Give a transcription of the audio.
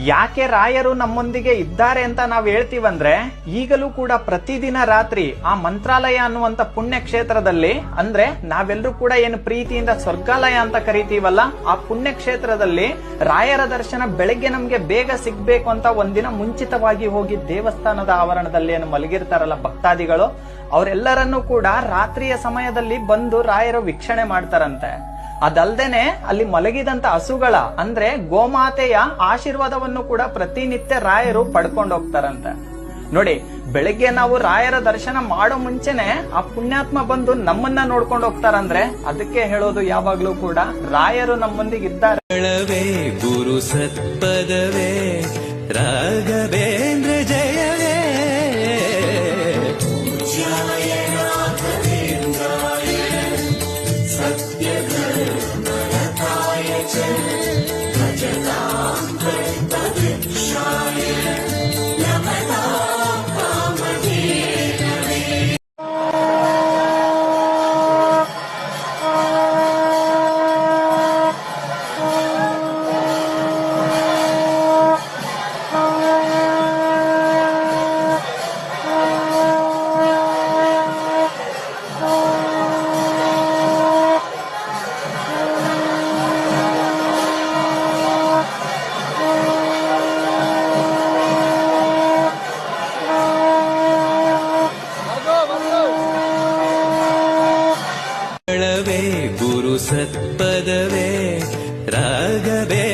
ಯಾಕೆ ರಾಯರು ನಮ್ಮೊಂದಿಗೆ ಇದ್ದಾರೆ ಅಂತ ನಾವು ಹೇಳ್ತೀವಂದ್ರೆ, ಈಗಲೂ ಕೂಡ ಪ್ರತಿದಿನ ರಾತ್ರಿ ಆ ಮಂತ್ರಾಲಯ ಅನ್ನುವಂತ ಪುಣ್ಯ ಕ್ಷೇತ್ರದಲ್ಲಿ, ಅಂದ್ರೆ ನಾವೆಲ್ಲರೂ ಕೂಡ ಏನು ಪ್ರೀತಿಯಿಂದ ಸ್ವರ್ಗಾಲಯ ಅಂತ ಕರಿತೀವಲ್ಲ, ಆ ಪುಣ್ಯ ಕ್ಷೇತ್ರದಲ್ಲಿ ರಾಯರ ದರ್ಶನ ಬೆಳಗ್ಗೆ ನಮ್ಗೆ ಬೇಗ ಸಿಗ್ಬೇಕು ಅಂತ ಒಂದಿನ ಮುಂಚಿತವಾಗಿ ಹೋಗಿ ದೇವಸ್ಥಾನದ ಆವರಣದಲ್ಲಿ ಏನು ಮಲಗಿರ್ತಾರಲ್ಲ ಭಕ್ತಾದಿಗಳು, ಅವರೆಲ್ಲರನ್ನೂ ಕೂಡ ರಾತ್ರಿಯ ಸಮಯದಲ್ಲಿ ಬಂದು ರಾಯರು ವೀಕ್ಷಣೆ ಮಾಡ್ತಾರಂತೆ. ಅದಲ್ದೇನೆ ಅಲ್ಲಿ ಮಲಗಿದಂತ ಹಸುಗಳ ಅಂದ್ರೆ ಗೋಮಾತೆಯ ಆಶೀರ್ವಾದವನ್ನು ಕೂಡ ಪ್ರತಿನಿತ್ಯ ರಾಯರು ಪಡ್ಕೊಂಡು ಹೋಗ್ತಾರಂತೆ. ನೋಡಿ, ಬೆಳಗ್ಗೆ ನಾವು ರಾಯರ ದರ್ಶನ ಮಾಡೋ ಮುಂಚೆನೆ ಆ ಪುಣ್ಯಾತ್ಮ ಬಂದು ನಮ್ಮನ್ನ ನೋಡ್ಕೊಂಡು ಹೋಗ್ತಾರಂದ್ರೆ ಅದಕ್ಕೆ ಹೇಳೋದು ಯಾವಾಗ್ಲೂ ಕೂಡ ರಾಯರು ನಮ್ಮೊಂದಿಗಿದ್ದಾರೆ. ಗುರು ಸತ್ಪದವೇ ರಾಘವೇಂದ್ರ ಜಯವೇ ಗುರು ಸತ್ಪದವೇ ರಾಘವೇ